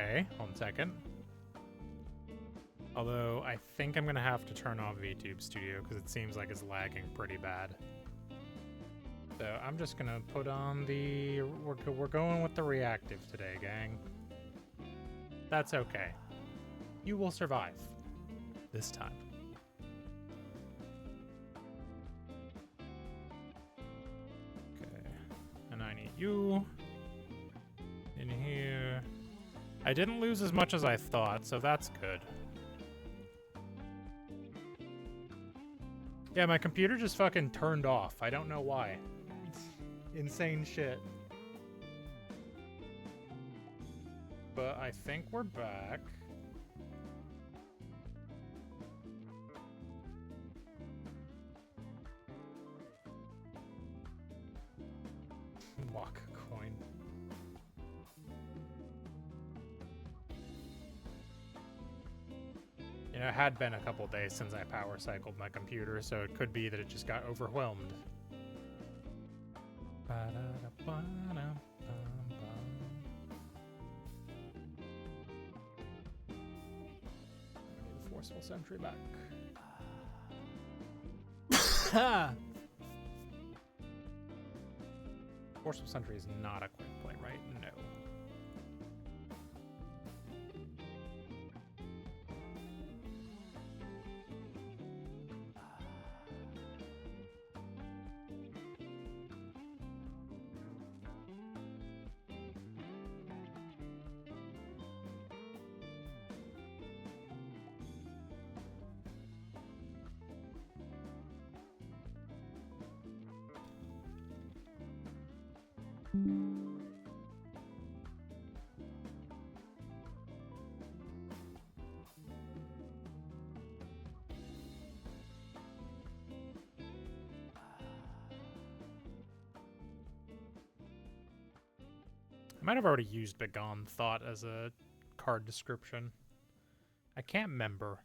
okay. 1 second. Although, I think I'm gonna have to turn off VTube Studio because it seems like it's lagging pretty bad. So I'm just gonna put on the... We're going with the reactive today, gang. That's okay. You will survive. This time. Okay. And I need you in here. I didn't lose as much as I thought, so that's good. Yeah, my computer just fucking turned off. I don't know why. It's insane shit. But I think we're back. Walk a coin. You know, it had been a couple days since I power cycled my computer, so it could be that it just got overwhelmed. Forceful Sentry back. Forceful Sentry is not a quick play, right? No. I might have already used Begone Thought as a card description. I can't remember.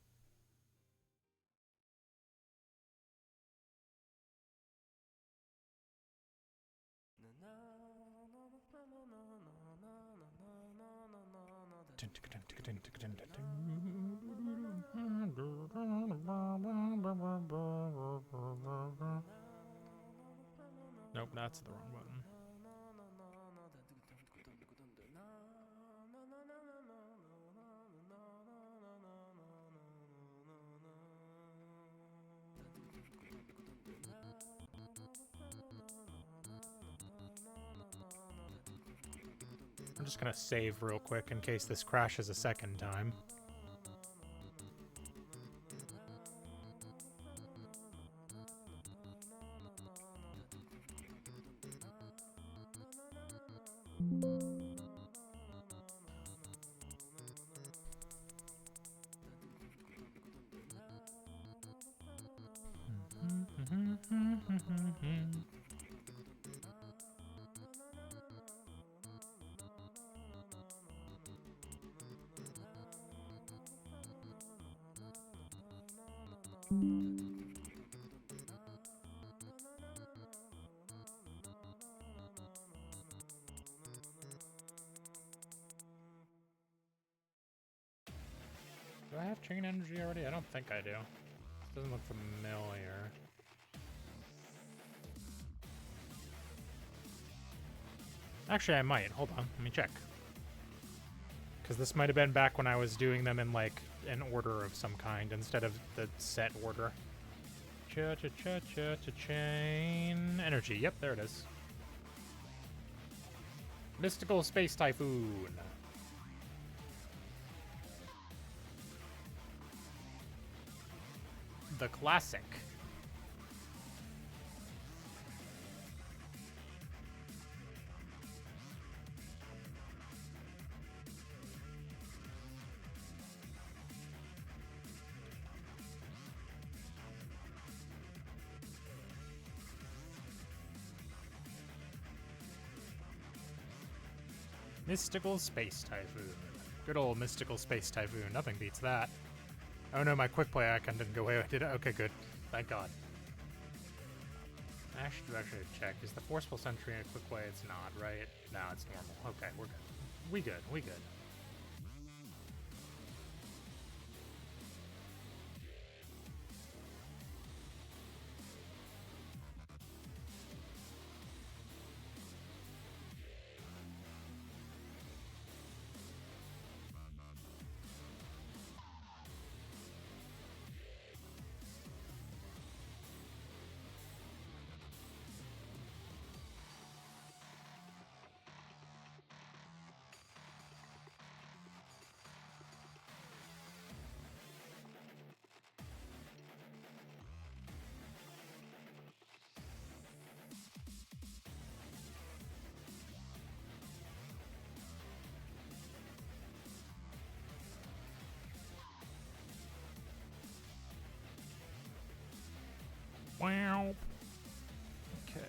Nope, that's the wrong button. I'm just gonna save real quick in case this crashes a second time. Do I have chain energy already? I don't think I do. This doesn't look familiar. Actually, I might. Hold on. Let me check. Because this might have been back when I was doing them in, like, an order of some kind instead of the set order. Chain energy. Yep, there it is. Mystical Space Typhoon. The classic. Mystical Space Typhoon. Good old Mystical Space Typhoon. Nothing beats that. Oh no, my quick play icon didn't go away. Did it? Okay, good. Thank God. I should actually check. Is the Forceful Sentry a quick play? It's not, right? No, it's normal. Okay, we're good. We good. Wow. Okay.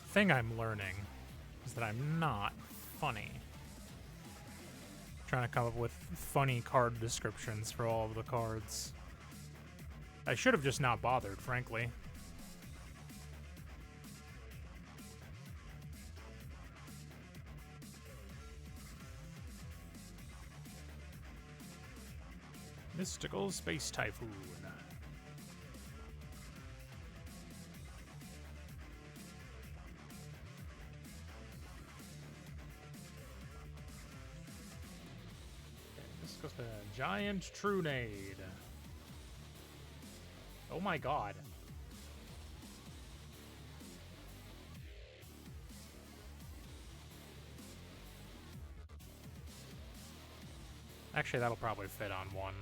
The thing I'm learning is that I'm not funny. Trying to come up with funny card descriptions for all of the cards. I should have just not bothered, frankly. Mystical Space Typhoon. This goes to Giant Trunade. Oh my god. Actually, that'll probably fit on one.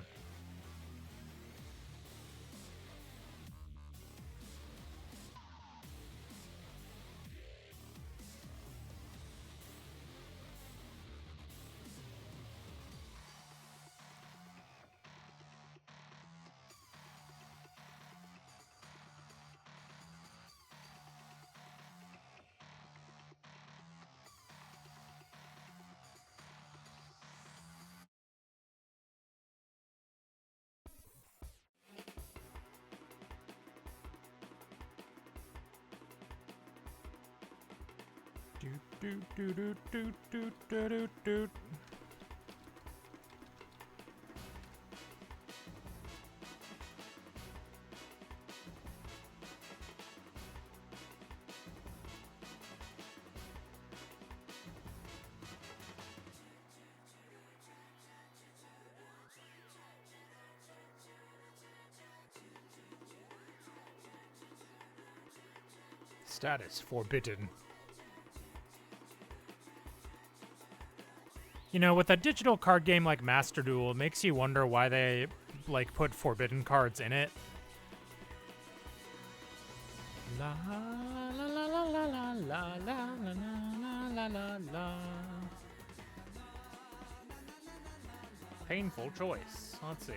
Do. Status forbidden. You know, with a digital card game like Master Duel, it makes you wonder why they, like, put forbidden cards in it. La la la la la la la la la la la. Painful choice. Let's see.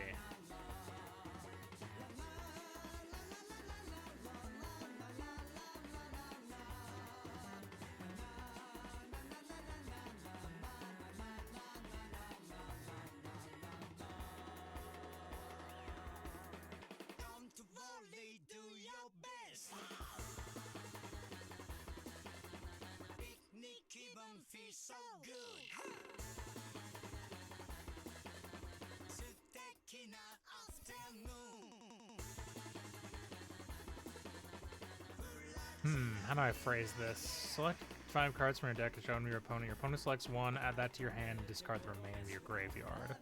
How do I phrase this? Select 5 cards from your deck to show them to your opponent. Your opponent selects one, add that to your hand, and discard the remaining of your graveyard.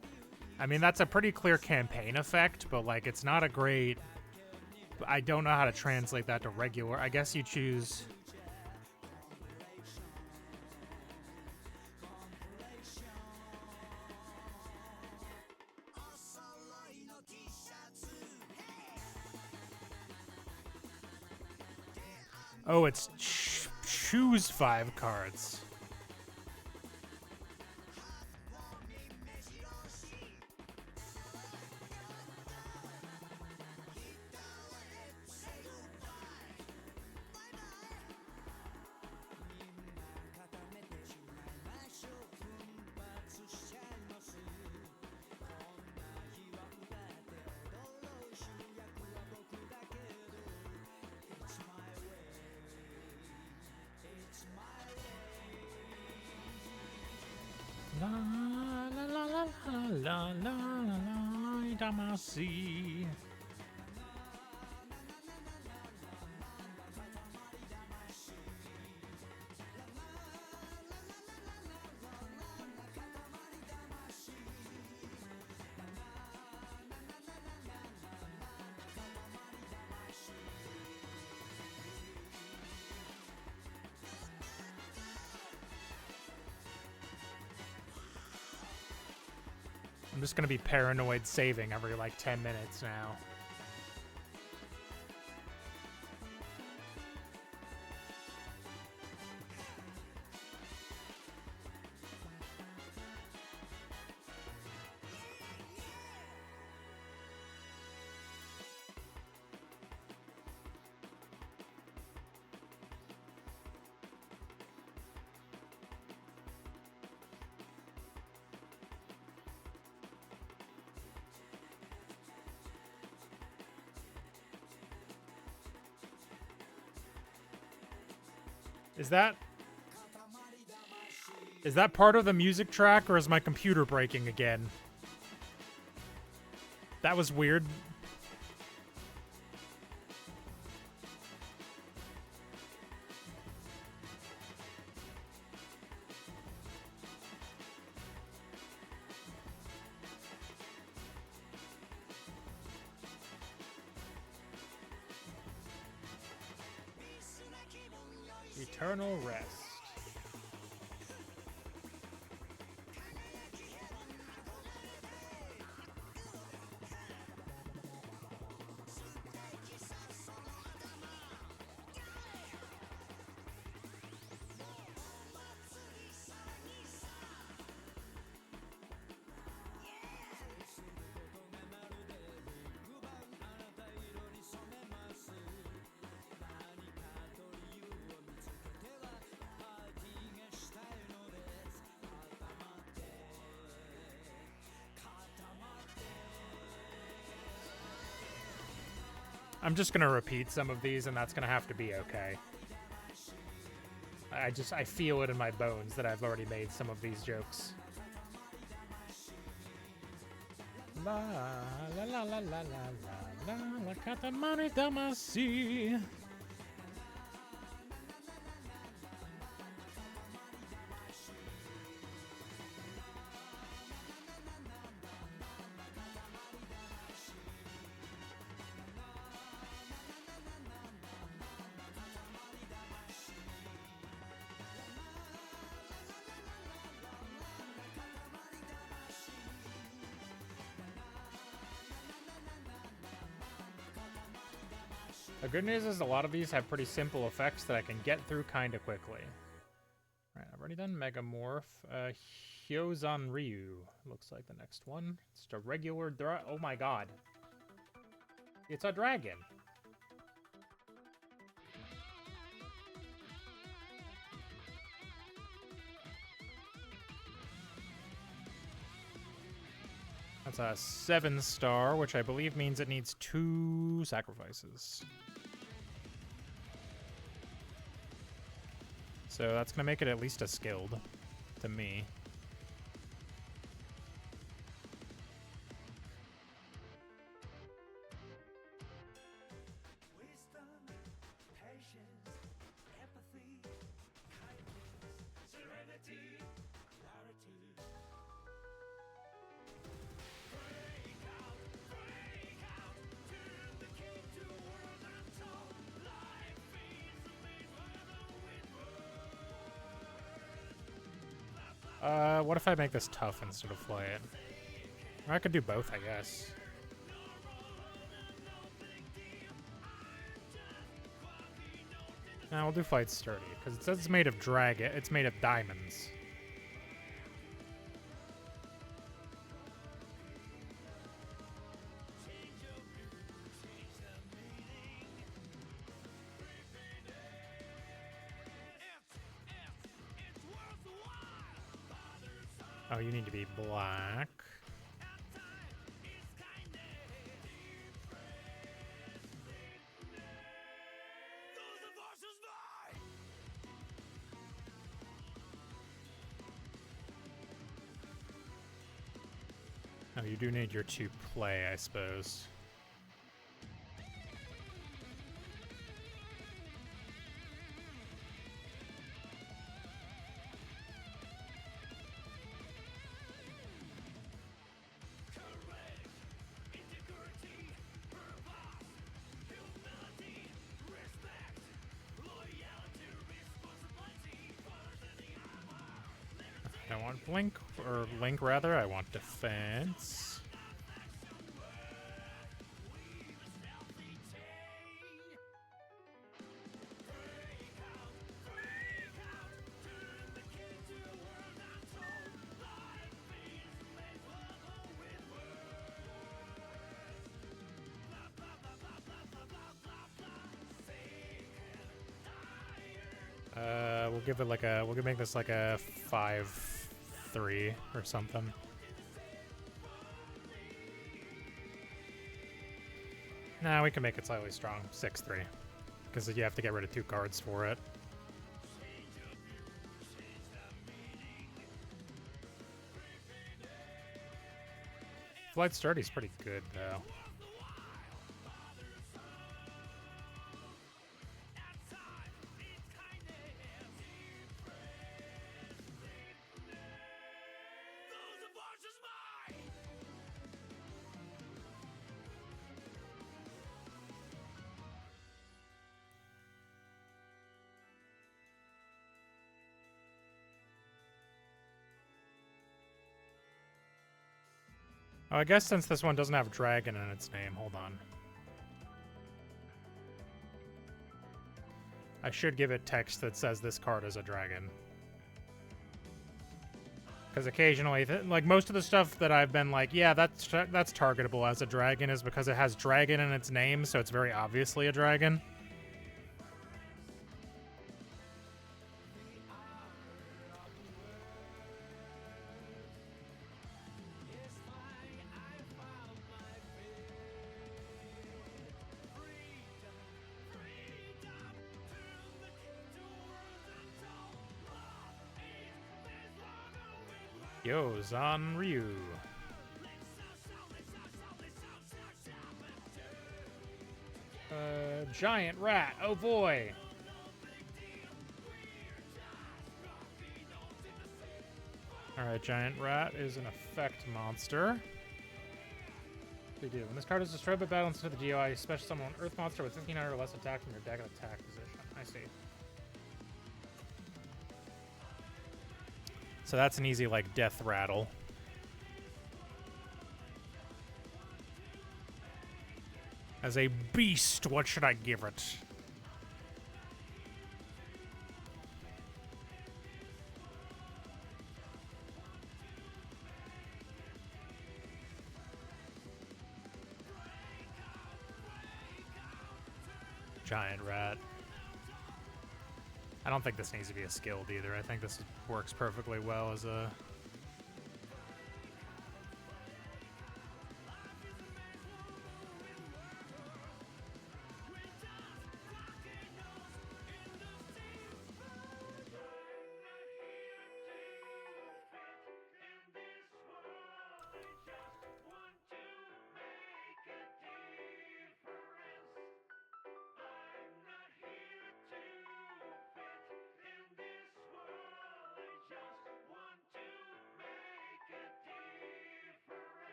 I mean, that's a pretty clear campaign effect, but, like, it's not a great... I don't know how to translate that to regular. I guess you choose... Oh, it's choose 5 cards. La la la la la la la la Damasi. I'm just gonna be paranoid saving every like 10 minutes now. Is that part of the music track, or is my computer breaking again? That was weird. Eternal rest. I'm just gonna repeat some of these, and that's gonna have to be okay. I feel it in my bones that I've already made some of these jokes. La la la la la la la la katamari damacy. The good news is a lot of these have pretty simple effects that I can get through kind of quickly. Alright, I've already done Megamorph. Hyozan Ryu looks like the next one. It's a regular oh my god. It's a dragon. That's a 7-star, which I believe means it needs 2 sacrifices. So that's going to make it at least a skilled to me. What if I make this tough instead of fly it? Or I could do both, I guess. Now we'll do fight sturdy, because it says it's made of it's made of diamonds. Oh, you need to be black. Oh, you do need your 2 play, I suppose. I want Blink, or Link rather, I want defense. We'll give it like a, we'll make this like a 5-3 or something. Nah, we can make it slightly strong, 6-3, because you have to get rid of 2 cards for it. Flight Sturdy's pretty good, though. Oh, I guess since this one doesn't have dragon in its name, hold on. I should give it text that says this card is a dragon. Because occasionally, like most of the stuff that I've been like, yeah, that's targetable as a dragon is because it has dragon in its name, so it's very obviously a dragon. Yo, Zan Ryu. Giant rat. Oh boy. Alright, giant rat is an effect monster. They do. When this card is destroyed by battle instead of the DOI, special summon an earth monster with 1500 or less attack from your deck in attack position. I see. So that's an easy, like, death rattle. As a beast, what should I give it? Giant rat. I don't think this needs to be a skilled either. I think this works perfectly well as a...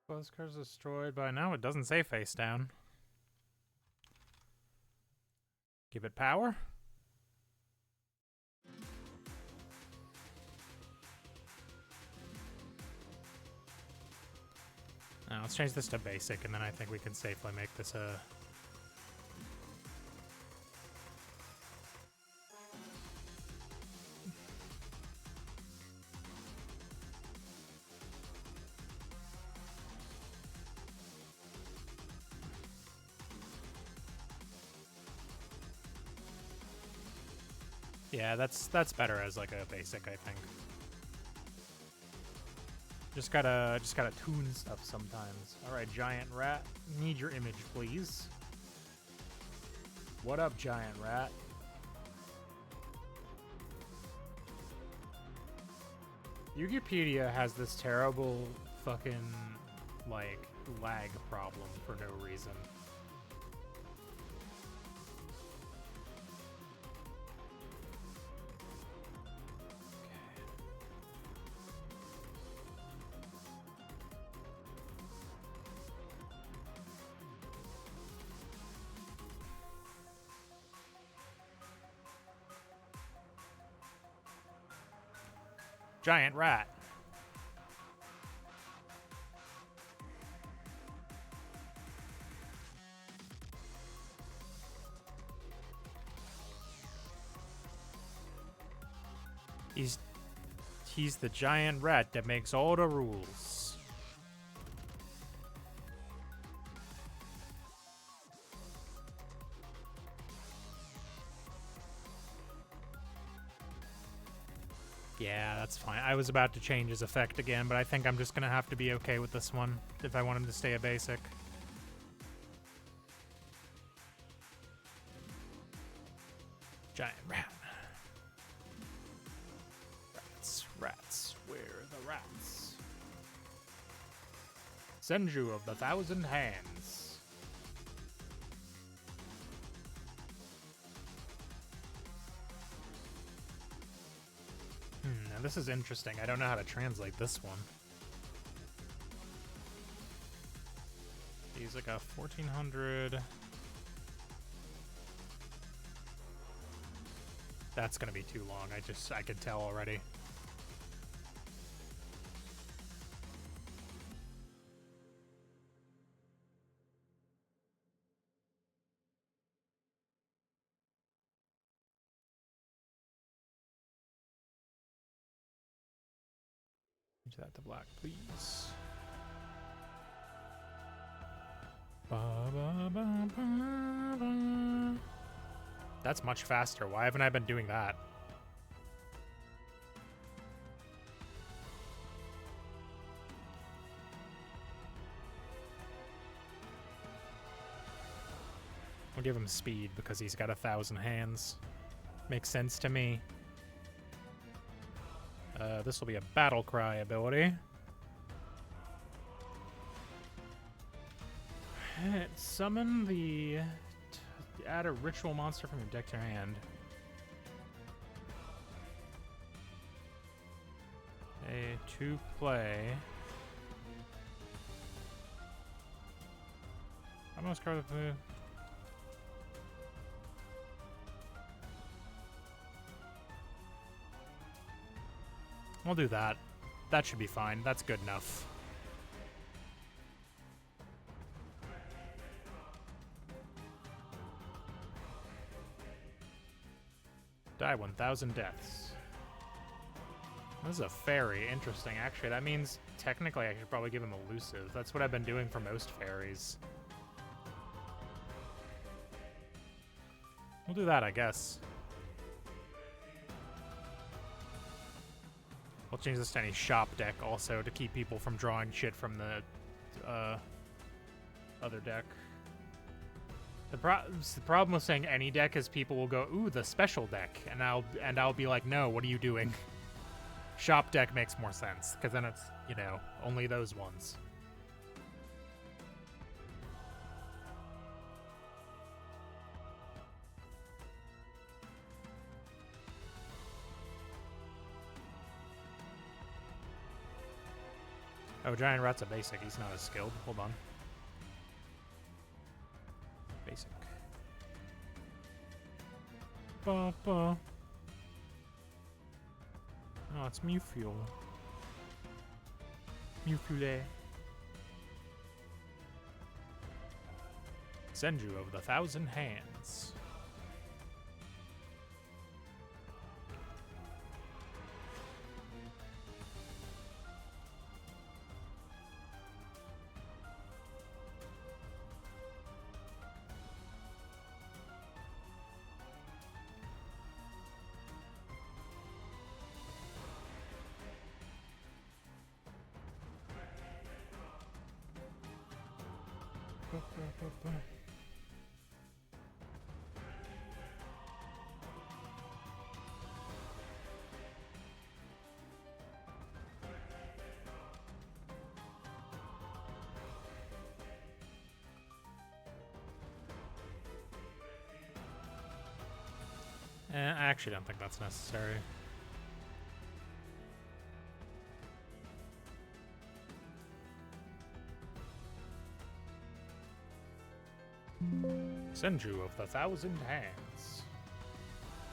Well, this card's destroyed by now. It doesn't say face down. Give it power. Now let's change this to basic, and then I think we can safely make this a... Yeah, that's better as like a basic, I think. Just gotta tune stuff sometimes. All right, giant rat, need your image, please. What up, giant rat? Wikipedia has this terrible fucking like lag problem for no reason. Giant rat. He's the giant rat that makes all the rules. Yeah, that's fine. I was about to change his effect again, but I think I'm just gonna have to be okay with this one if I want him to stay a basic. Giant rat. Rats, rats, where are the rats? Senju of the Thousand Hands. Now this is interesting. I don't know how to translate this one. He's like a 1400. That's gonna be too long. I could tell already. Change that to black, please. Ba, ba, ba, ba, ba. That's much faster. Why haven't I been doing that? I'll give him speed because he's got 1,000 hands. Makes sense to me. This will be a battle cry ability. Summon the... add a ritual monster from your deck to your hand. To play. Almost card the... We'll do that. That should be fine. That's good enough. Die 1,000 deaths. This is a fairy. Interesting. Actually, that means technically I should probably give him elusive. That's what I've been doing for most fairies. We'll do that, I guess. We'll change this to any shop deck also to keep people from drawing shit from the other deck. The problem with saying any deck is people will go, ooh, the special deck, and I'll be like, no, what are you doing? Shop deck makes more sense, because then it's, you know, only those ones. Oh, Giant Rat's a basic. He's not as skilled. Hold on. Basic. Ba ba. Oh, it's Mewfuel. Mewfule. Senju of the Thousand Hands. I actually don't think that's necessary. Senju of the Thousand Hands.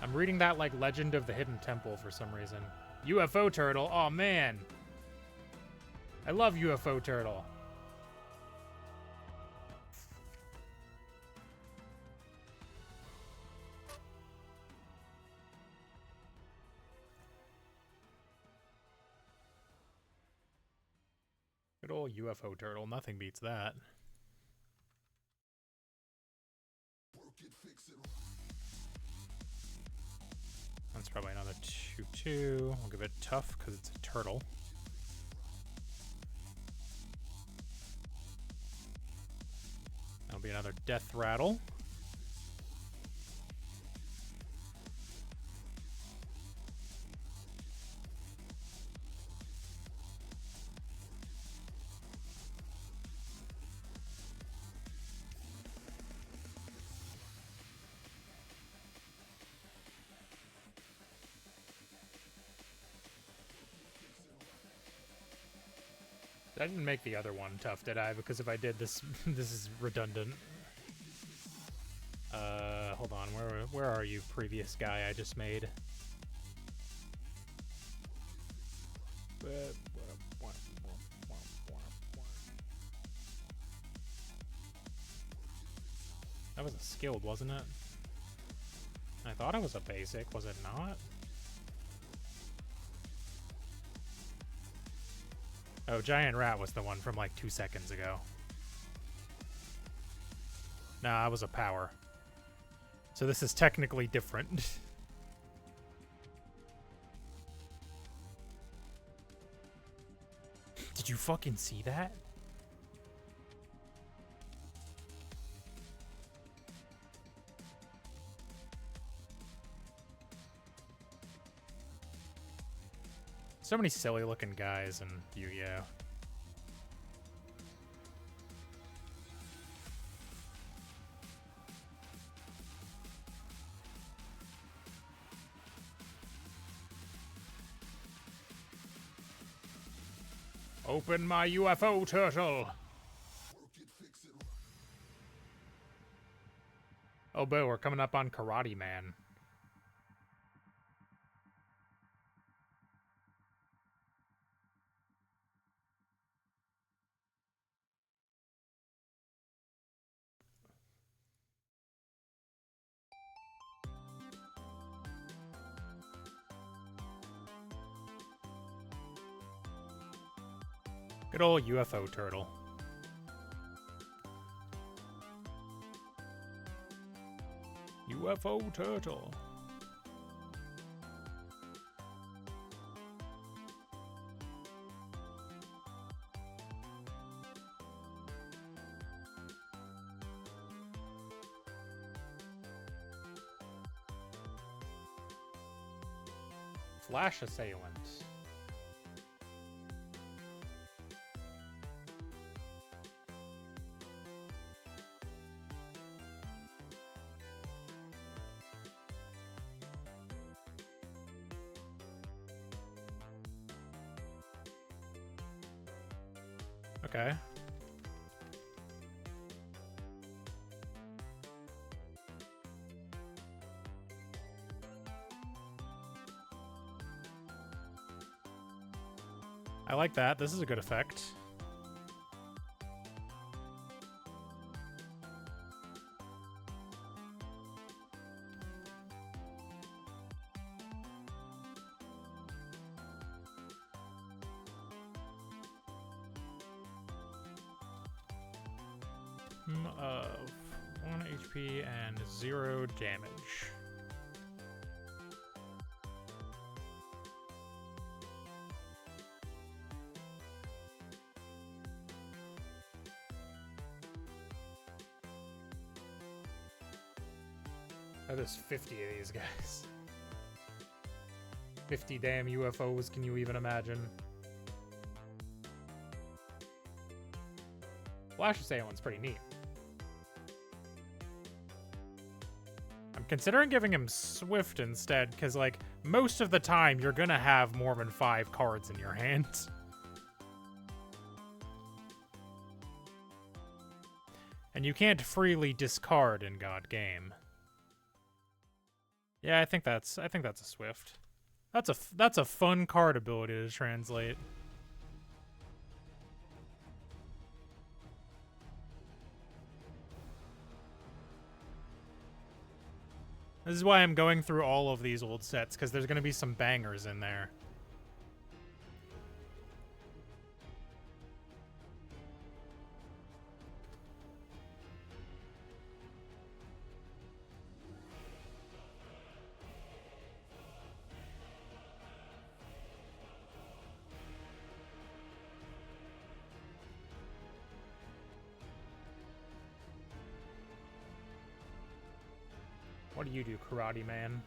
I'm reading that like Legend of the Hidden Temple for some reason. UFO Turtle, oh man. I love UFO Turtle. Good old UFO Turtle, nothing beats that. That's probably another 2/2. I'll give it tough because it's a turtle. That'll be another death rattle. I didn't make the other one tough, did I? Because if I did, this this is redundant. Hold on. Where are you, previous guy I just made? That was a skilled, wasn't it? I thought it was a basic. Was it not? Oh, Giant Rat was the one from like 2 seconds ago. Nah, I was a power. So this is technically different. Did you fucking see that? So many silly looking guys in Yu-Gi-Oh! Open my UFO turtle! Oh, boo, we're coming up on Karate Man. Good old UFO turtle. UFO turtle. Flash assailant. Okay. I like that. This is a good effect. Of 1 HP and 0 damage. Oh, there's 50 of these guys. 50 damn UFOs, can you even imagine? Flash Assailant's pretty neat. I'm considering giving him Swift instead, because, like, most of the time you're gonna have more than 5 cards in your hand. And you can't freely discard in Godgame. Yeah, I think that's a Swift. That's a fun card ability to translate. This is why I'm going through all of these old sets, because there's going to be some bangers in there. What do you do, Karate Man?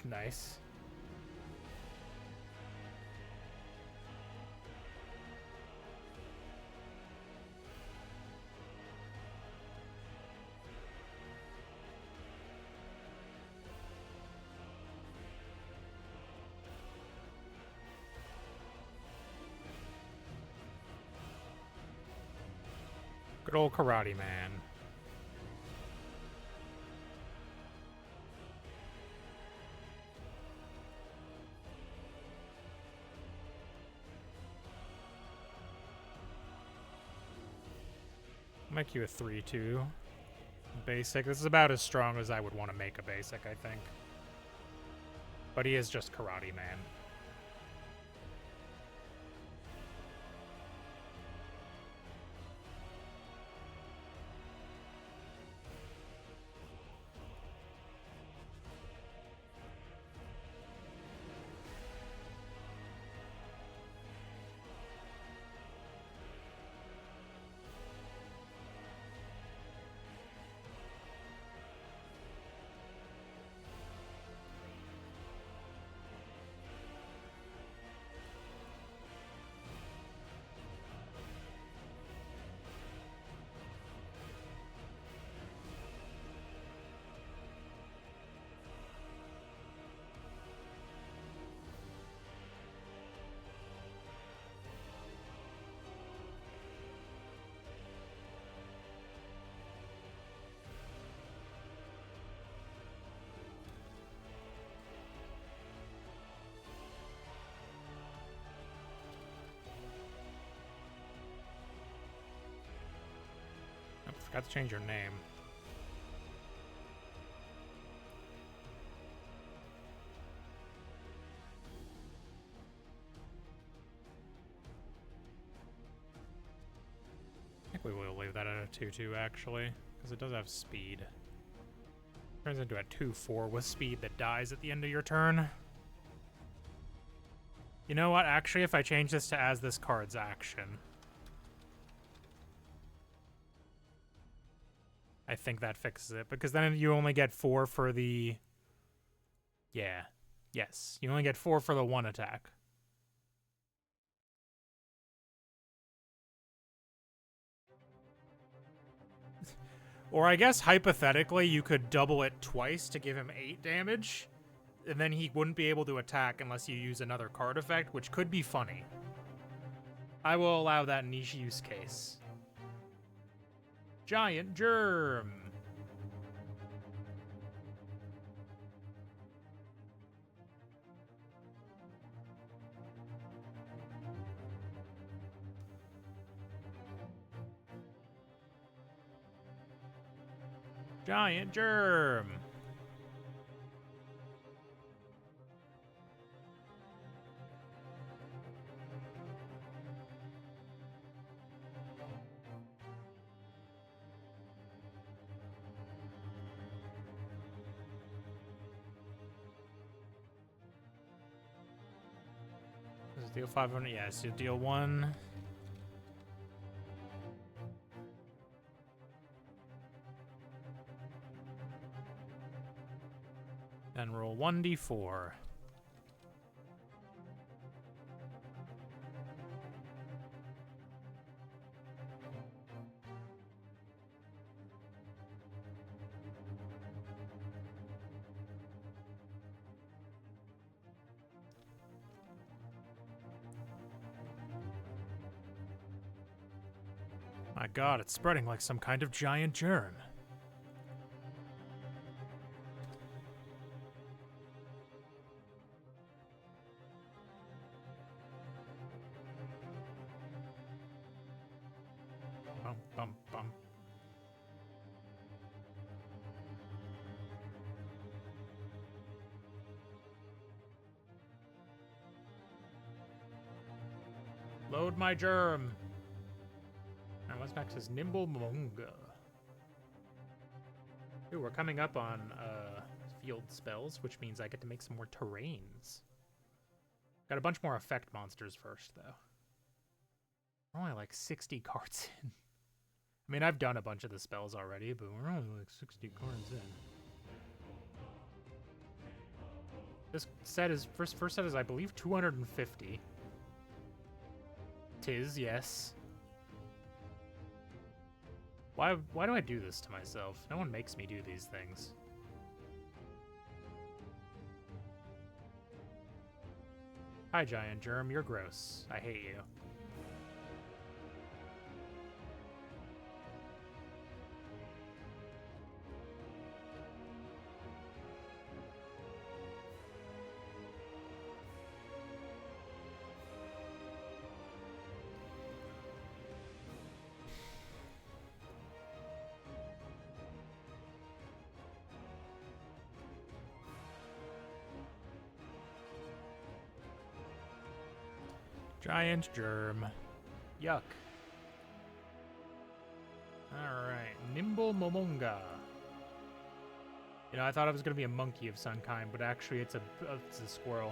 Nice. Good old Karate Man. Make you a 3-2. Basic. This is about as strong as I would want to make a basic, I think. But he is just Karate Man. Forgot to change your name. I think we will leave that at a 2-2 actually, because it does have speed. Turns into a 2-4 with speed that dies at the end of your turn. You know what? Actually, if I change this to as this card's action, I think that fixes it, because then you only get 4 for the... Yeah. Yes. You only get 4 for the 1 attack. Or I guess, hypothetically, you could double it twice to give him 8 damage, and then he wouldn't be able to attack unless you use another card effect, which could be funny. I will allow that niche use case. Giant Germ. Giant Germ. Does it deal 500? Yes, you deal 1. Then roll 1d4. My god, it's spreading like some kind of giant germ. Bum, bum, bum. Load my germ. And what's next is Nimble Monga. Ooh, we're coming up on field spells, which means I get to make some more terrains. Got a bunch more effect monsters first, though. We're only like 60 cards in. I mean, I've done a bunch of the spells already, but we're only like 60 cards in. This set is, first set is, I believe, 250. Tis, yes. Why do I do this to myself? No one makes me do these things. Hi, Giant Germ. You're gross. I hate you. Giant germ. Yuck. Alright, Nimble Momonga. You know, I thought it was going to be a monkey of some kind, but actually it's a squirrel.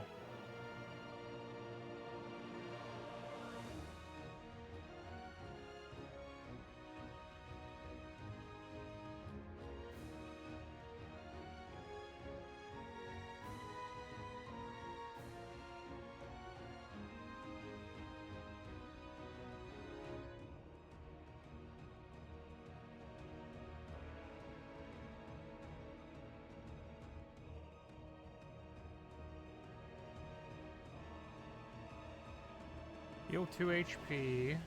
Heal 2 HP.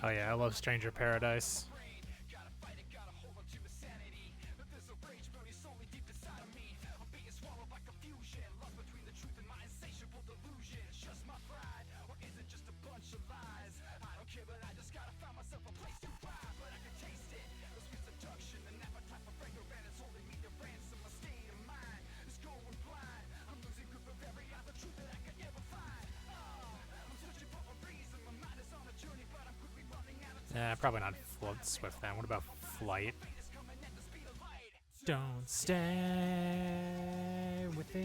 Oh yeah, I love Stranger Paradise. Probably not float swift then. What about flight? Don't stay within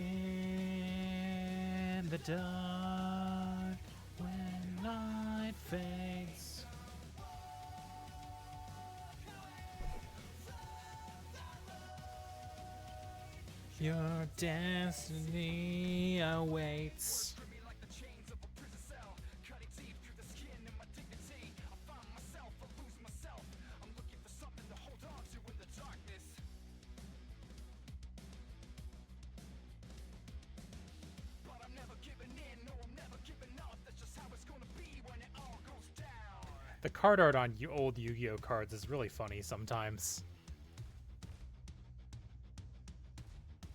the dark when night fades. Your destiny awaits. The card art on old Yu-Gi-Oh cards is really funny sometimes.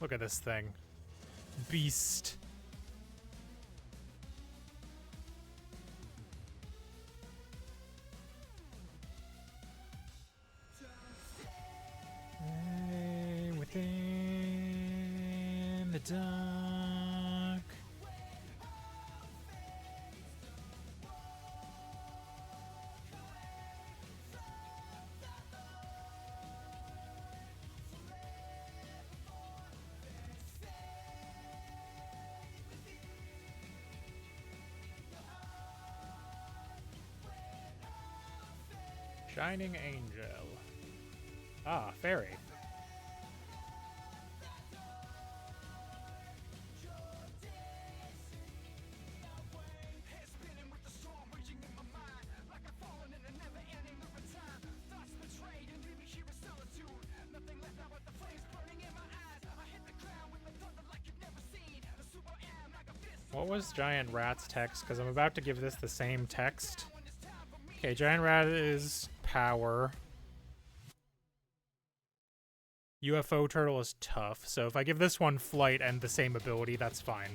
Look at this thing. Beast. Within the dark. Shining Angel. Ah, fairy. What was Giant Rat's text? Because I'm about to give this the same text. Okay, Giant Rat is power. UFO Turtle is tough. So if I give this one flight and the same ability, that's fine.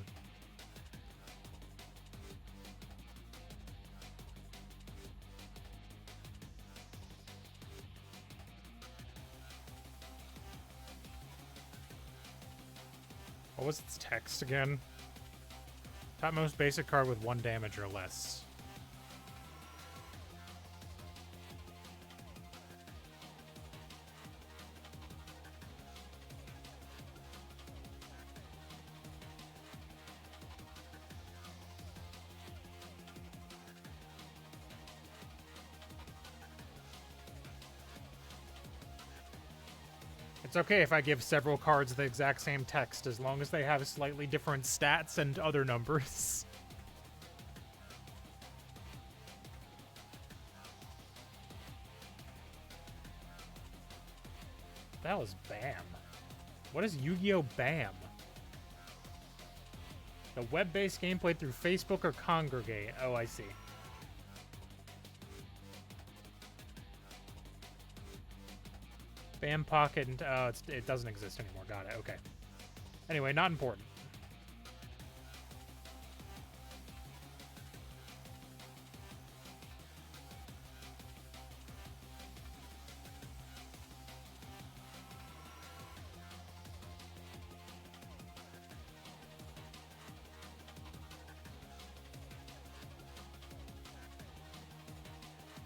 What was its text again? Top most basic card with 1 damage or less. It's okay if I give several cards the exact same text, as long as they have slightly different stats and other numbers. the hell is BAM? What is Yu-Gi-Oh! BAM? The web-based game played through Facebook or Congregate. Oh, I see. BAM Pocket, and it doesn't exist anymore. Got it. Okay. Anyway, not important.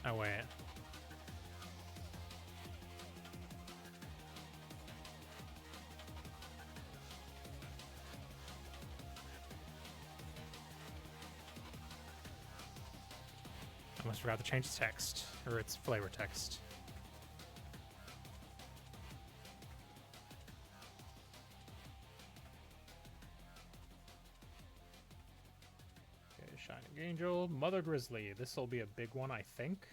Oh, wait. I almost forgot to change the text, or its flavor text. Okay, Shining Angel, Mother Grizzly. This will be a big one, I think.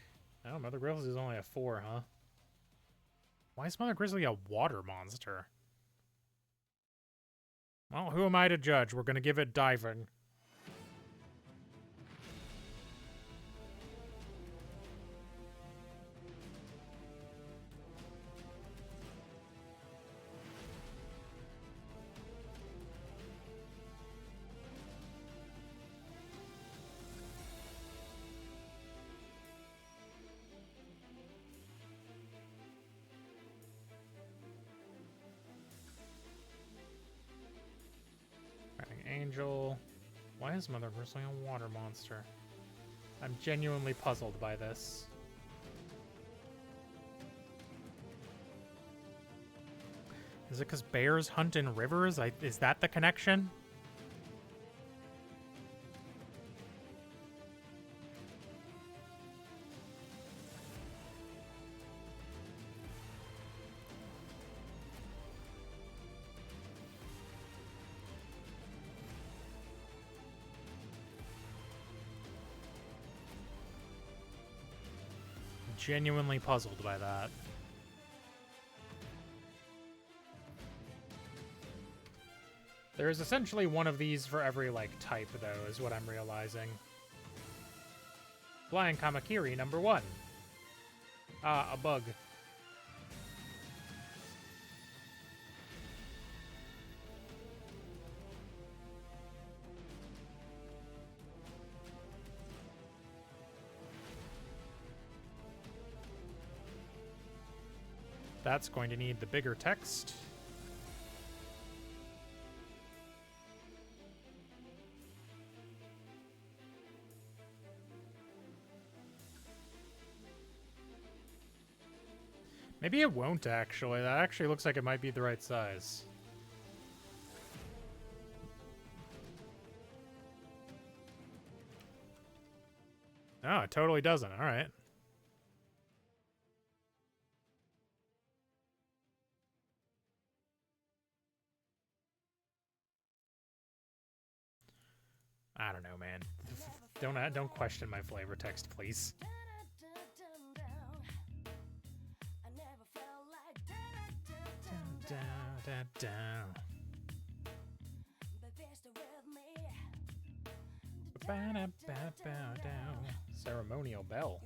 Oh, Mother Grizzly is only a 4, huh? Why is Mother Grizzly a water monster? Well, who am I to judge? We're gonna give it diving. Angel. Why is Mother Grizzly a water monster? I'm genuinely puzzled by this. Is it because bears hunt in rivers? Is that the connection? Genuinely puzzled by that. There is essentially one of these for every, like, type, though, is what I'm realizing. Flying Kamakiri, number 1. Ah, a bug. That's going to need the bigger text. Maybe it won't, actually. That actually looks like it might be the right size. Oh, it totally doesn't. All right. I don't know, man. Don't question my flavor text, please. Ceremonial bell.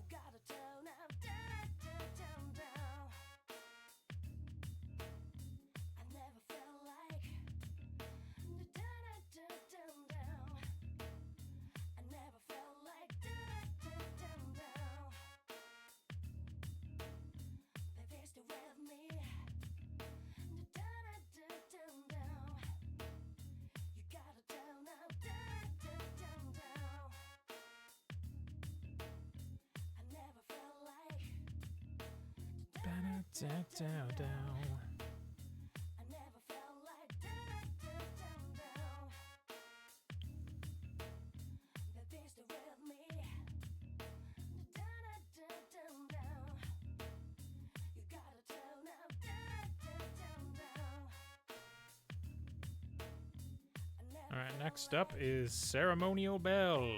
Alright, next up is Ceremonial Bell.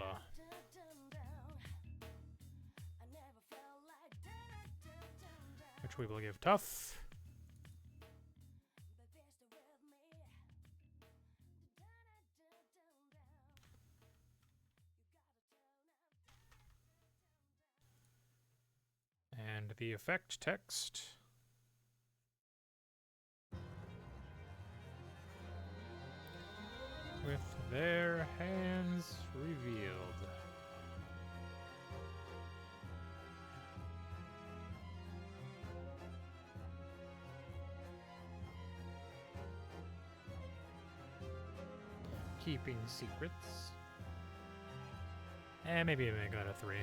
Which we will give tough. the effect text. With their hands revealed. Keeping secrets. Maybe make that a 3.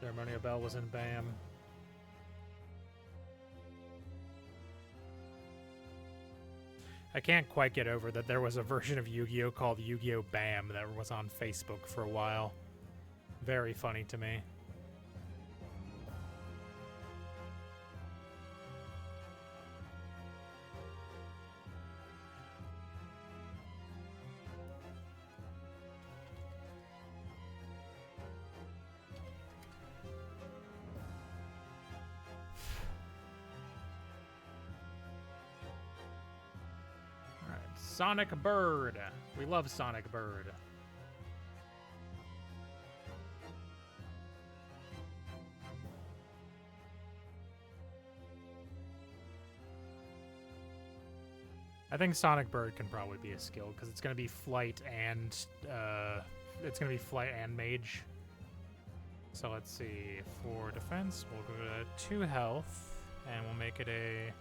Ceremonial bell was in BAM. I can't quite get over that there was a version of Yu-Gi-Oh! Called Yu-Gi-Oh! BAM that was on Facebook for a while. Very funny to me. Sonic Bird. We love Sonic Bird. I think Sonic Bird can probably be a skill because it's going to be flight and mage. So let's see. For defense, we'll go to 2 health and we'll make it a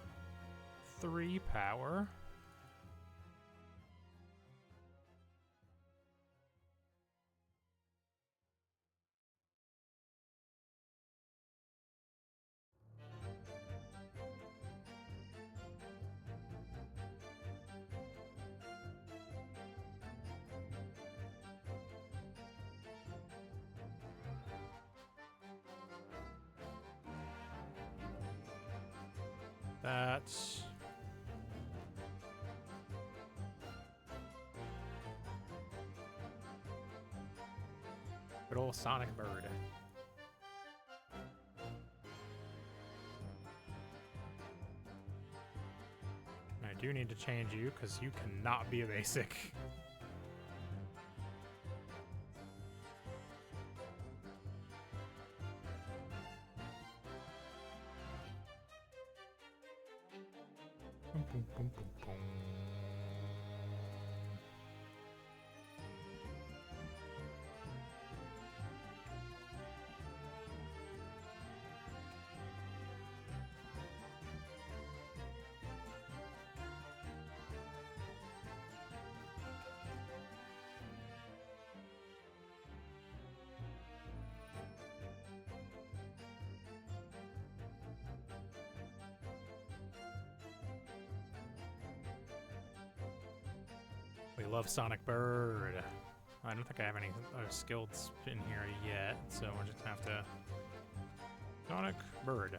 3 power. That's good old Sonic Bird. I do need to change you because you cannot be a basic. Boom, boom, boom, boom. We love Sonic Bird. I don't think I have any other skills in here yet, so we're just gonna have to Sonic Bird.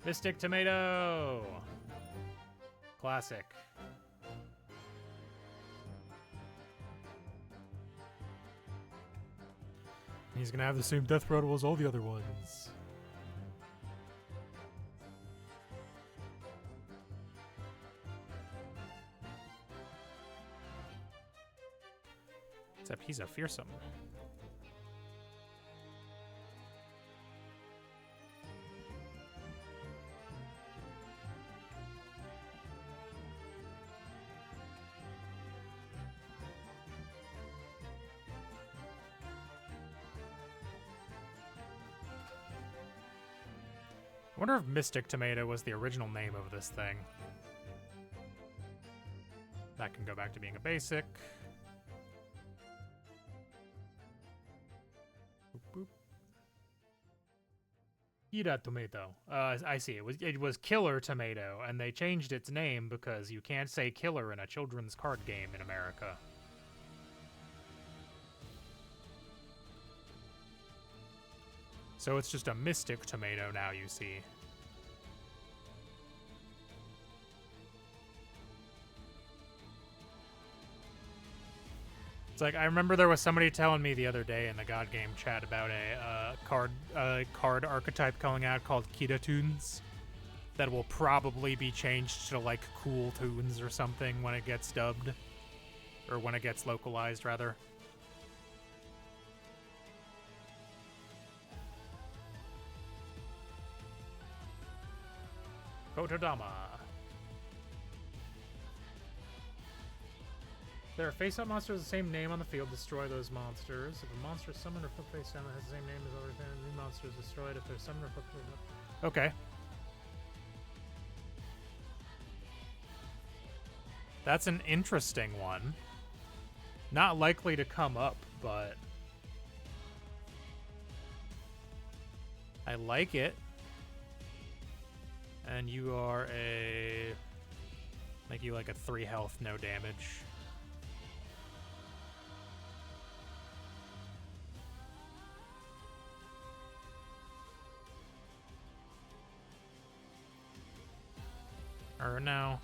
Mystic Tomato! Classic. He's gonna have the same death rattle as all the other ones. Except he's a fearsome. I wonder if Mystic Tomato was the original name of this thing. That can go back to being a basic. Boop, boop. Ira Tomato. I see. It was Killer Tomato, and they changed its name because you can't say killer in a children's card game in America. So it's just a Mystic Tomato now, you see. It's like, I remember there was somebody telling me the other day in the Godgame chat about a card archetype coming out called Kita Toons. that will probably be changed to like cool toons or something when it gets dubbed. Or when it gets localized, rather. Kotodama. There are face-up monsters with the same name on the field. Destroy those monsters. If a monster is summoned or flip face down that has the same name as other than new monster is destroyed. If they're summoned or flip face down. Okay. That's an interesting one. Not likely to come up, but I like it. And you are a... make you like a 3 health, no damage. Or no.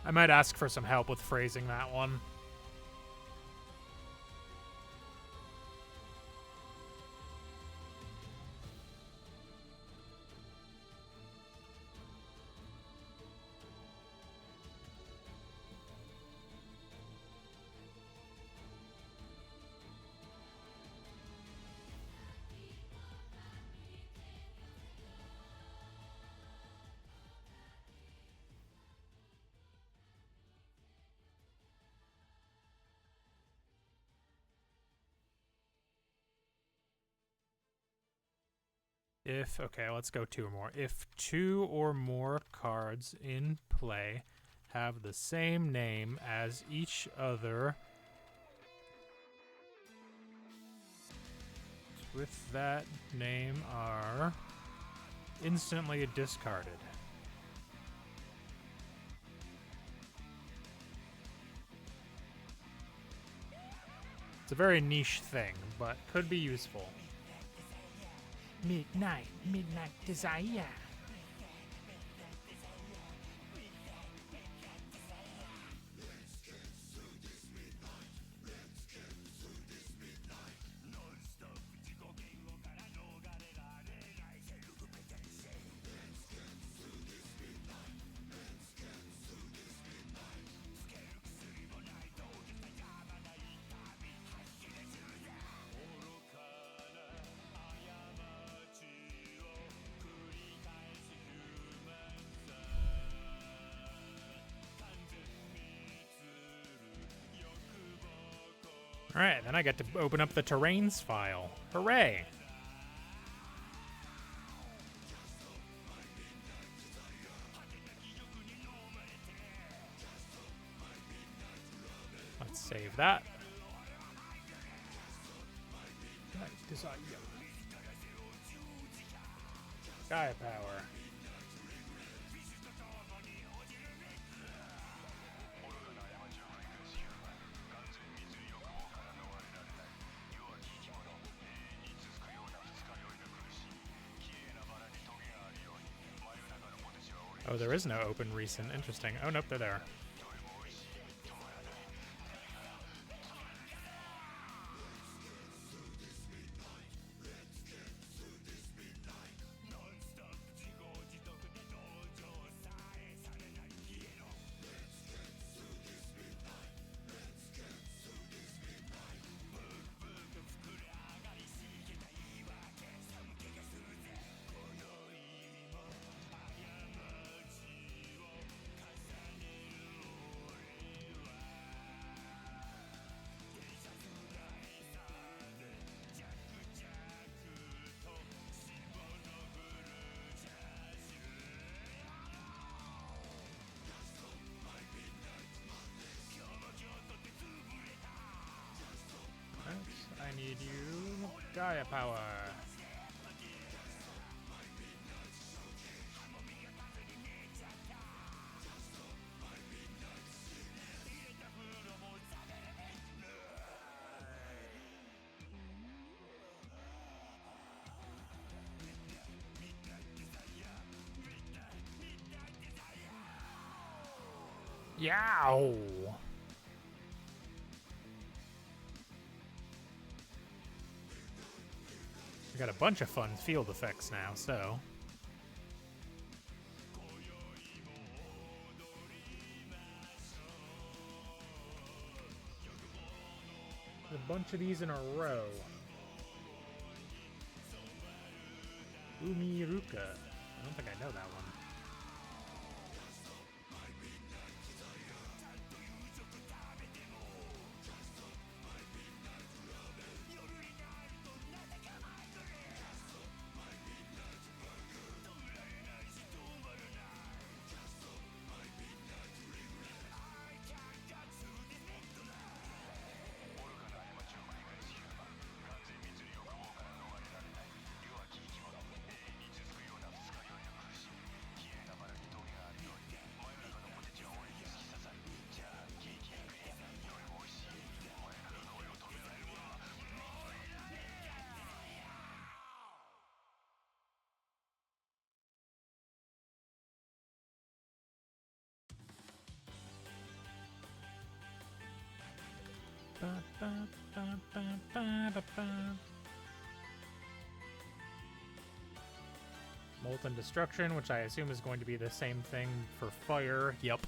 I might ask for some help with phrasing that one. If, okay, let's go 2 or more. If 2 or more cards in play have the same name as each other with that name are instantly discarded. It's a very niche thing, but could be useful. Midnight desire. Alright, then I get to open up the terrains file. Hooray! Let's save that. Gaia power. Oh, there is no open recent. Interesting. Oh, nope, they're there. I need you. Gaia power. Yow! We got a bunch of fun field effects now, so. A bunch of these in a row. Umiruka. I don't think I know that one. Molten Destruction, which I assume is going to be the same thing for fire. Yup.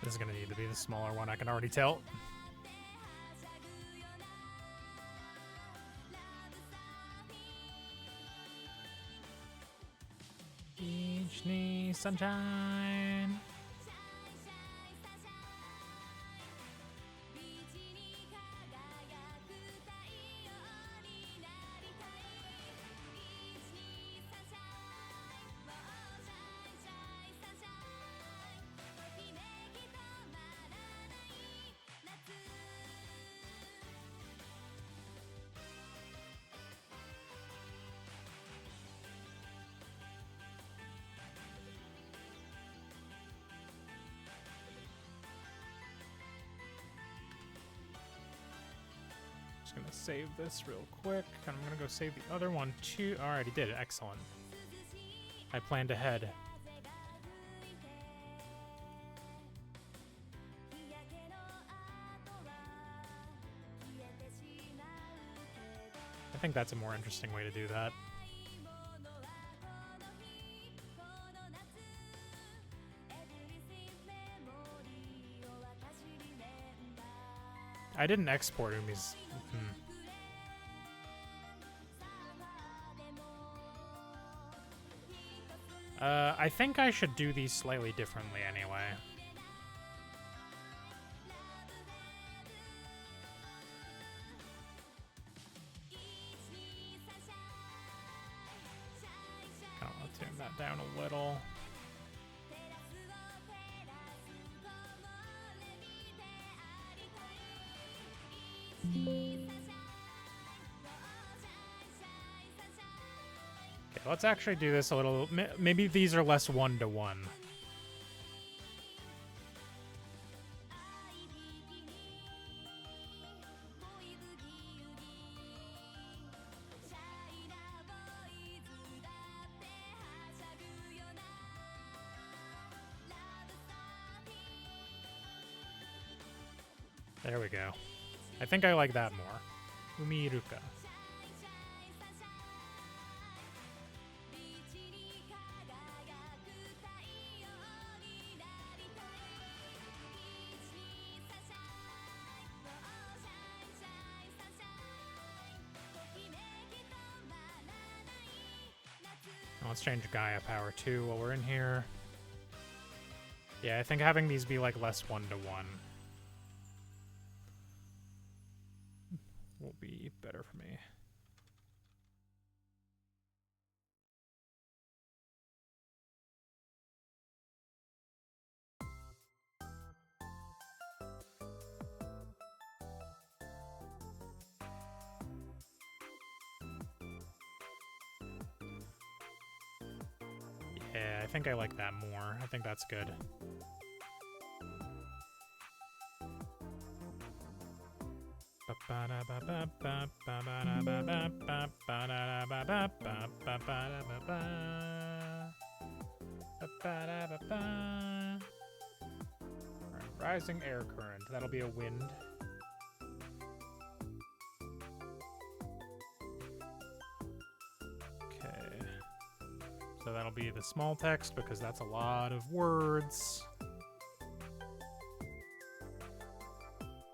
This is going to need to be the smaller one, I can already tell. Each needs sunshine. Gonna save this real quick. I'm gonna go save the other one too. I already did it. Excellent. I planned ahead. I think that's a more interesting way to do that. I didn't export Umi's. I think I should do these slightly differently anyway. Kind of want to tune that down a little. Okay, let's actually do this a little. Maybe these are less one-to-one. There we go. I think I like that more. Umiruka. Let's change Gaia power too while we're in here. Yeah, I think having these be like less one-to-one will be better for me. Yeah, I think I like that more. I think that's good. Alright, rising air current. That'll be a wind. Okay. So that'll be the small text because that's a lot of words.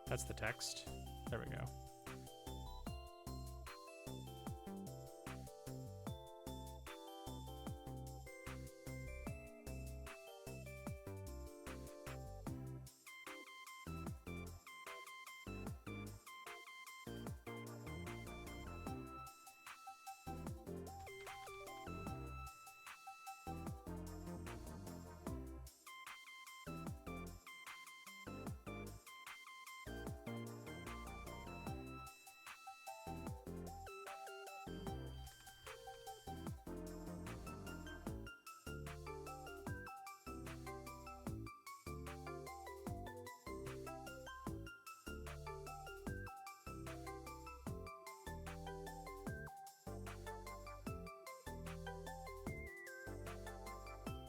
That's the text. There we go.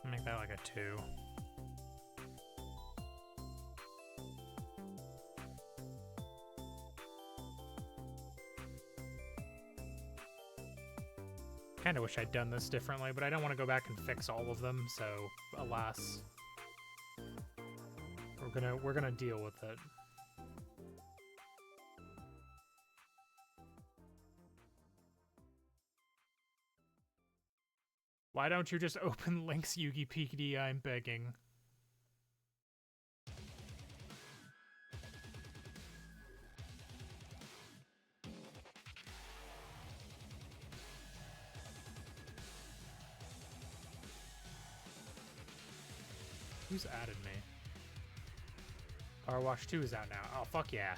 Make that like a 2. Kinda wish I'd done this differently, but I don't want to go back and fix all of them, so alas. We're gonna deal with it. Why don't you just open links, Yugi PD? I'm begging. Who's added me? Power Wash 2 is out now. Oh, fuck yeah.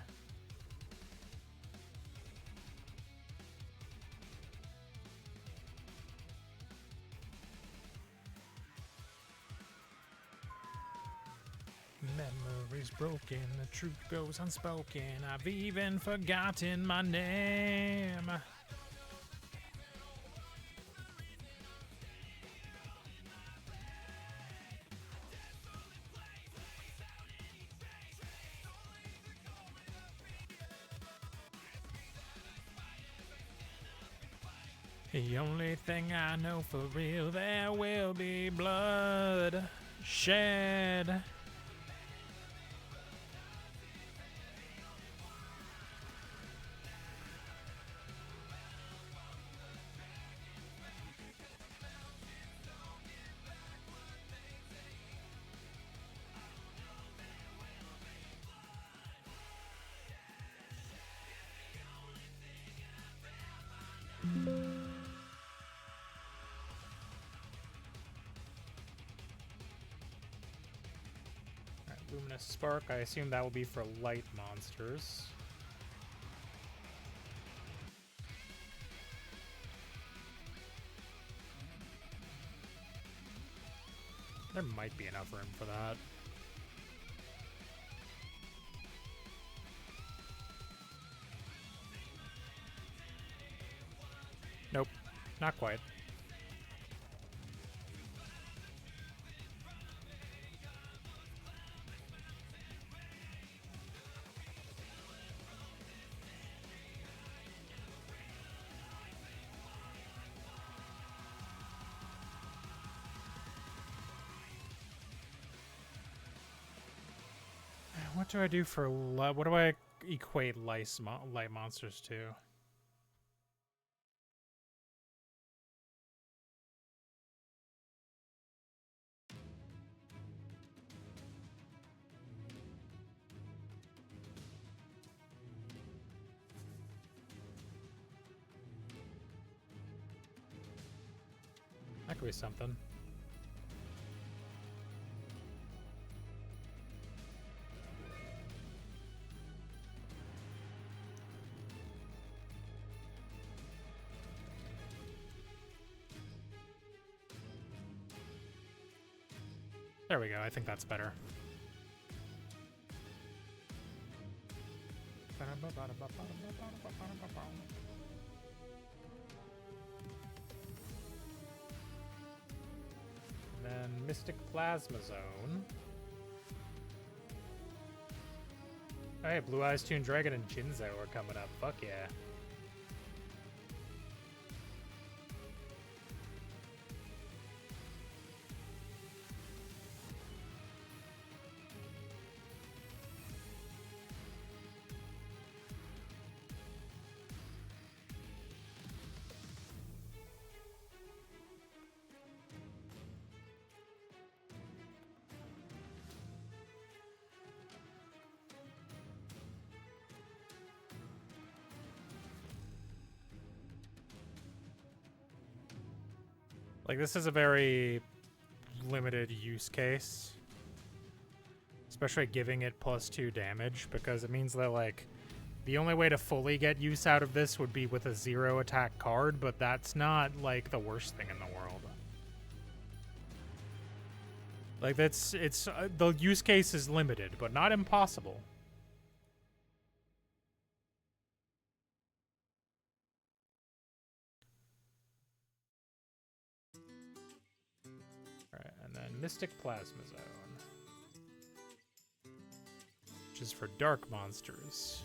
Memories broken, the truth goes unspoken. I've even forgotten my name. The only thing I know for real, there will be blood shed. Luminous Spark, I assume that will be for light monsters. There might be enough room for that. Nope, not quite. What do I do for what do I equate light monsters to? That could be something. There we go. I think that's better. And then Mystic Plasma Zone. Oh, hey, Blue Eyes Toon Dragon and Jinzo are coming up. Fuck yeah. Like, this is a very limited use case. Especially giving it +2 damage, because it means that, like, the only way to fully get use out of this would be with a 0 attack card, but that's not, like, the worst thing in the world. Like, the use case is limited, but not impossible. Alright, and then Mystic Plasma Zone, which is for dark monsters.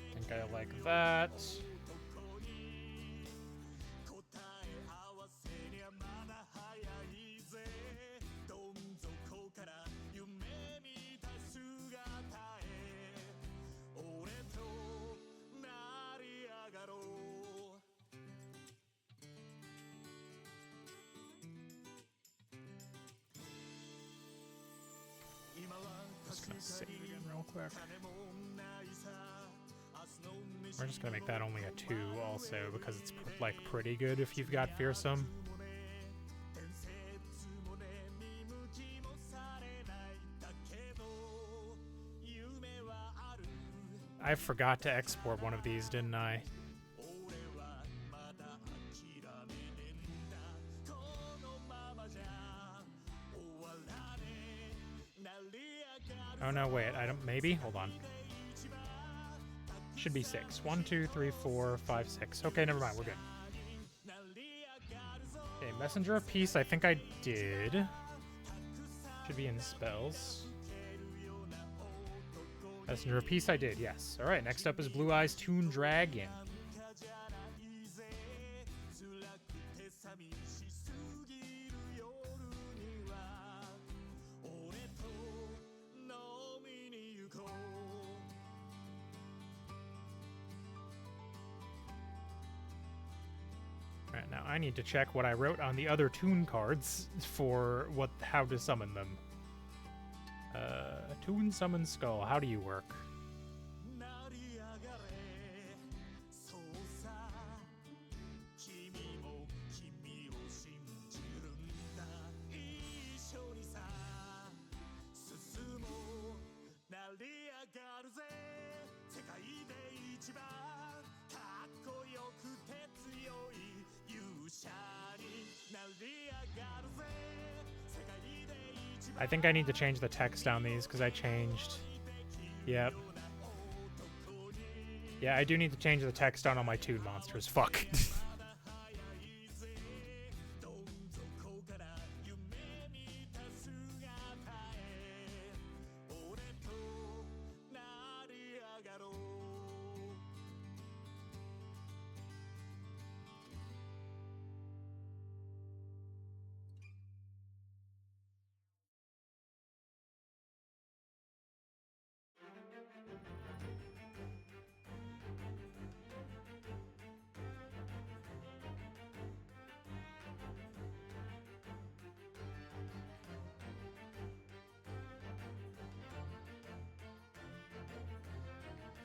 I think I like that. Just gonna save again real quick. We're just gonna make that only a 2 also, because it's like pretty good if you've got Fearsome. I forgot to export one of these, didn't I? Oh no, wait, I don't, maybe? Hold on. Should be 6. 1, 2, 3, 4, 5, 6. Okay, never mind, we're good. Okay, Messenger of Peace, I think I did. Should be in spells. Messenger of Peace I did, yes. Alright, next up is Blue Eyes Toon Dragon. Alright, now I need to check what I wrote on the other toon cards for how to summon them. Toon Summon Skull, how do you work? I think I need to change the text on these because I changed. Yep. Yeah, I do need to change the text on all my toon monsters. Fuck.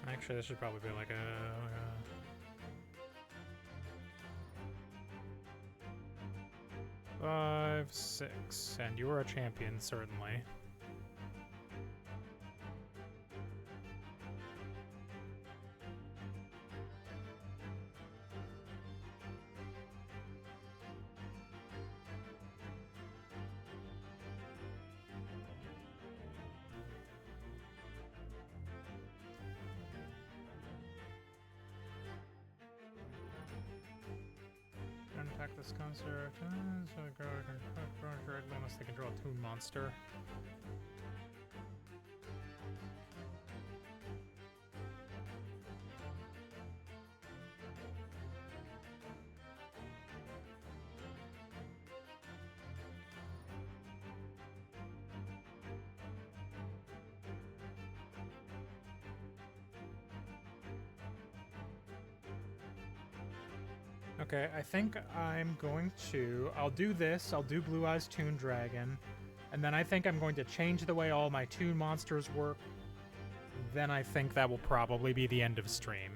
Actually, this should probably be like a 5, 6, and you are a champion, certainly. Attack this construct, so they grow directly unless they control a toon monster. Okay, I think I'm going to... I'll do this. I'll do Blue Eyes Toon Dragon. And then I think I'm going to change the way all my toon monsters work. Then I think that will probably be the end of stream.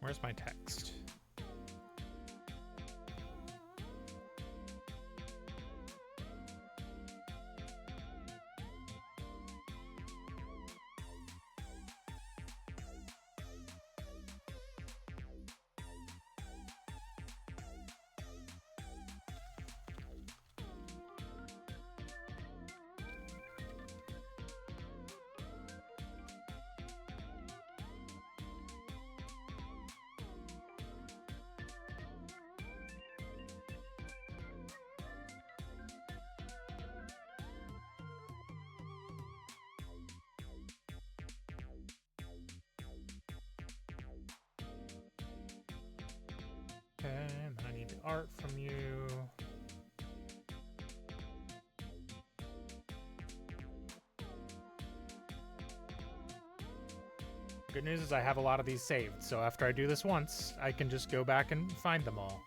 Where's my text? Okay, and then I need the art from you. Good news is I have a lot of these saved, so after I do this once, I can just go back and find them all.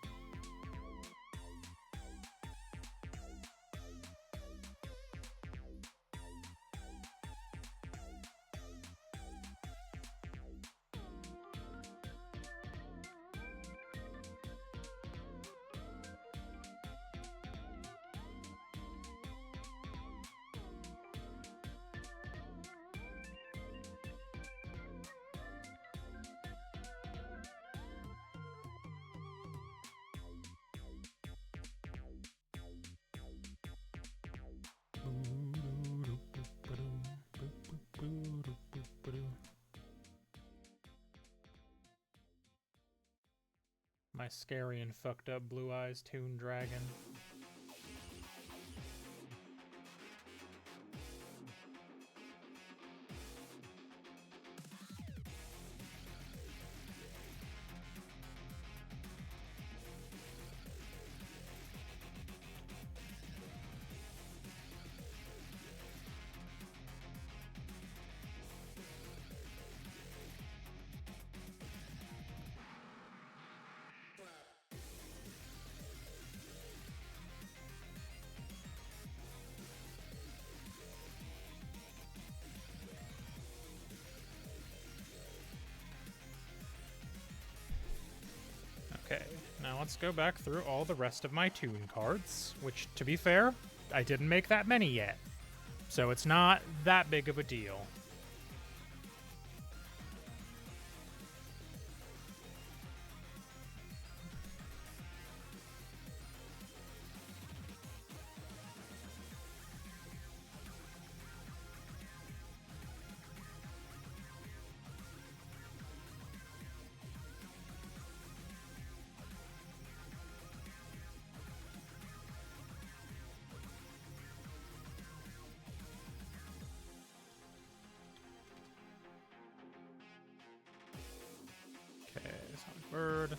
My scary and fucked up Blue Eyes Toon Dragon. Okay, now let's go back through all the rest of my toon cards, which, to be fair, I didn't make that many yet, so it's not that big of a deal.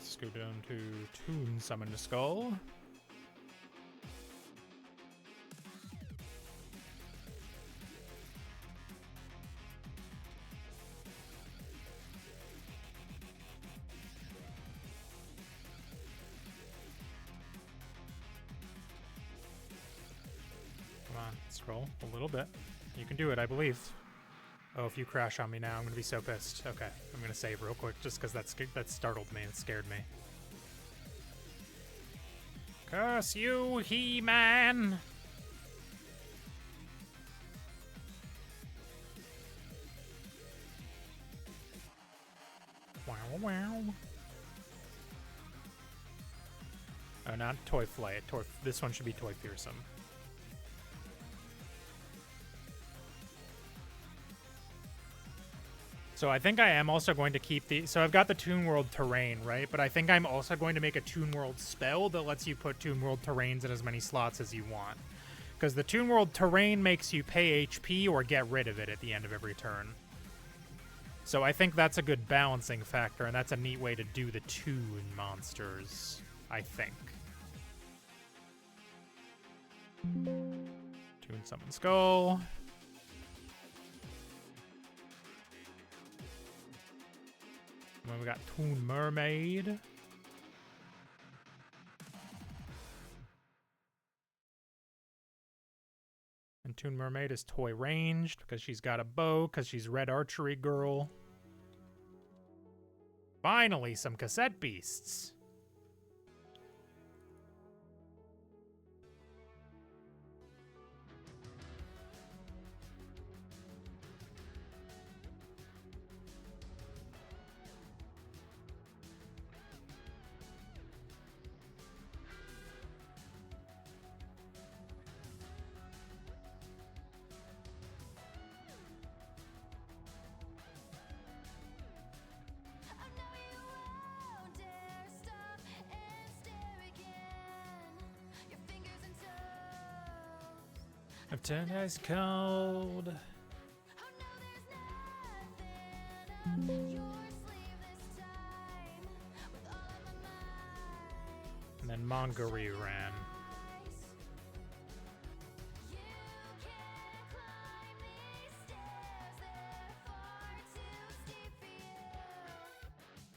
Let's go down to Toon Summon a Skull. Come on, scroll a little bit. You can do it, I believe. Oh, if you crash on me now, I'm gonna be so pissed. Okay, I'm gonna save real quick just because that startled me and scared me. Curse you, He-Man! Wow, wow. Oh, not Toy Flight. This one should be Toy Fearsome. So I think I am also going to keep the... So I've got the Toon World Terrain, right? But I think I'm also going to make a Toon World spell that lets you put Toon World Terrains in as many slots as you want. Because the Toon World Terrain makes you pay HP or get rid of it at the end of every turn. So I think that's a good balancing factor, and that's a neat way to do the Toon monsters, I think. Toon Summon Skull. And then we got Toon Mermaid. And Toon Mermaid is toy ranged because she's got a bow, because she's Red Archery Girl. Finally, some cassette beasts. I've turned ice cold. And then Mongaree ran.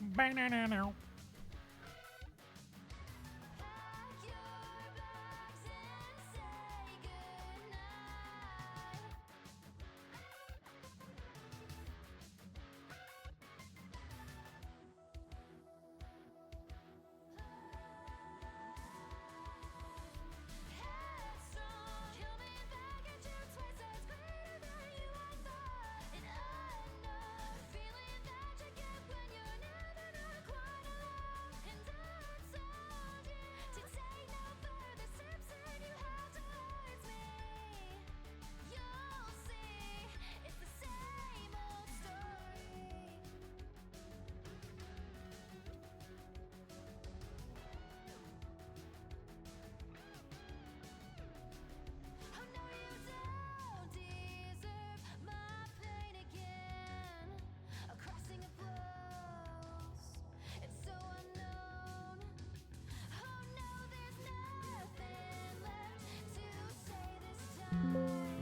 Banana.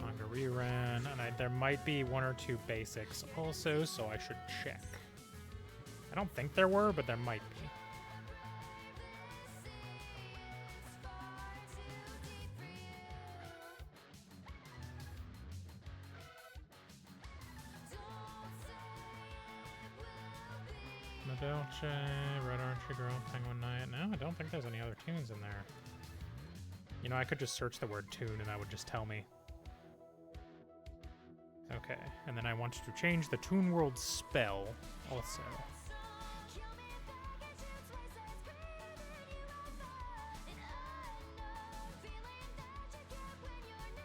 Mongaree ran, and there might be one or two basics also, so I should check. I don't think there were, but there might be. Dolce, Red Archer Girl, Penguin Knight. No, I don't think there's any other tunes in there. You know, I could just search the word tune and that would just tell me. Okay, and then I wanted to change the Toon World spell also.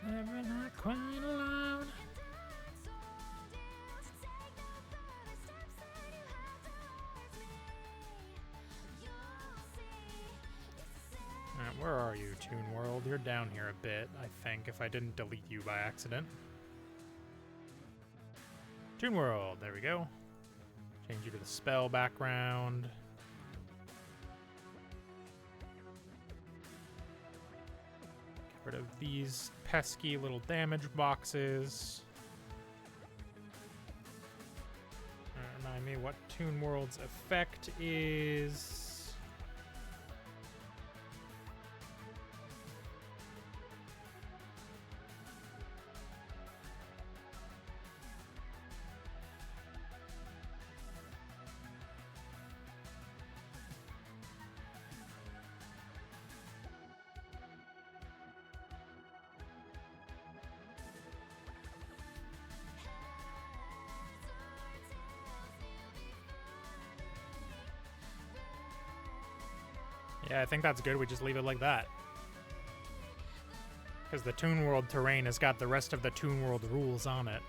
Never not quite alone. Alright, where are you, Toon World? You're down here a bit, I think, if I didn't delete you by accident. Toon World, there we go. Change you to the spell background. these pesky little damage boxes. Remind me what Toon World's effect is. Yeah, I think that's good. We just leave it like that. Because the Toon World terrain has got the rest of the Toon World rules on it.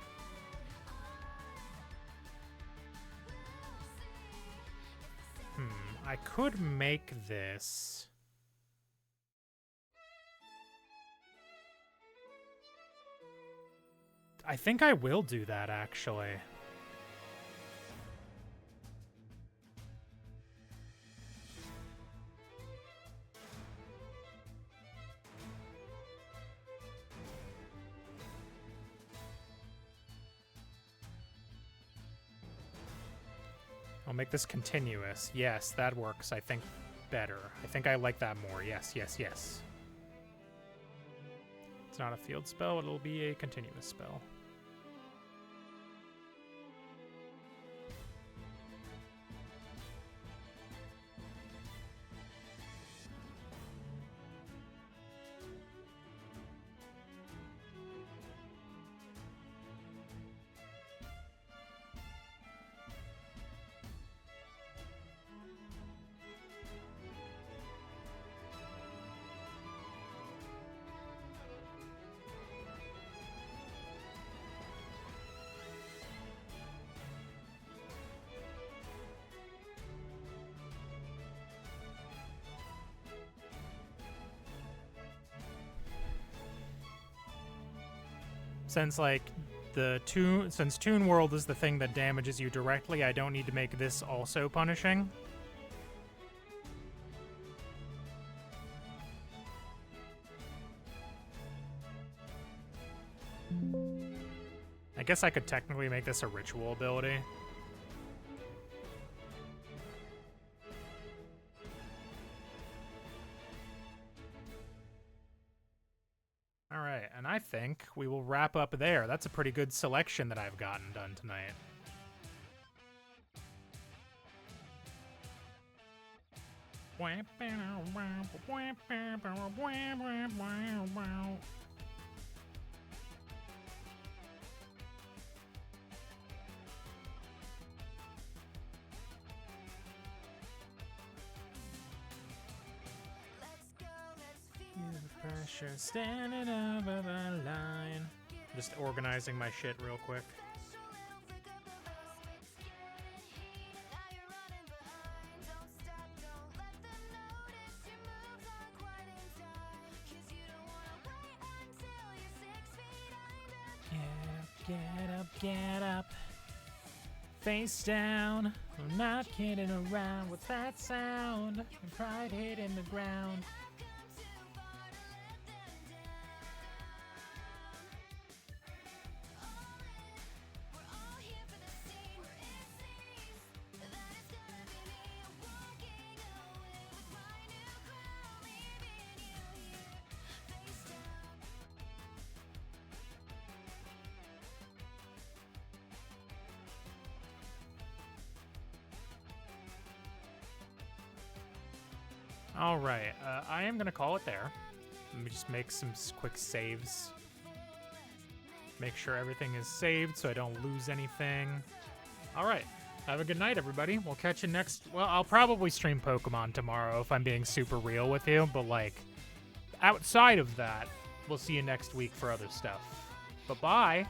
I could make this. I think I will do that, actually. I'll make this continuous. Yes, that works, I think, better. I think I like that more. Yes, yes, yes. It's not a field spell, it'll be a continuous spell. Since, like, since Toon World is the thing that damages you directly, I don't need to make this also punishing. I guess I could technically make this a ritual ability. And I think we will wrap up there. That's a pretty good selection that I've gotten done tonight. Pressure standing over the line. Just organizing my shit real quick. Get up, get up. Face down. I'm not kidding around with that sound. Pride hitting the ground. All right, I am gonna call it there. Let me just make some quick saves. Make sure everything is saved so I don't lose anything. All right, have a good night, everybody. We'll catch you next. Well, I'll probably stream Pokemon tomorrow if I'm being super real with you, but like outside of that, we'll see you next week for other stuff. Bye-bye.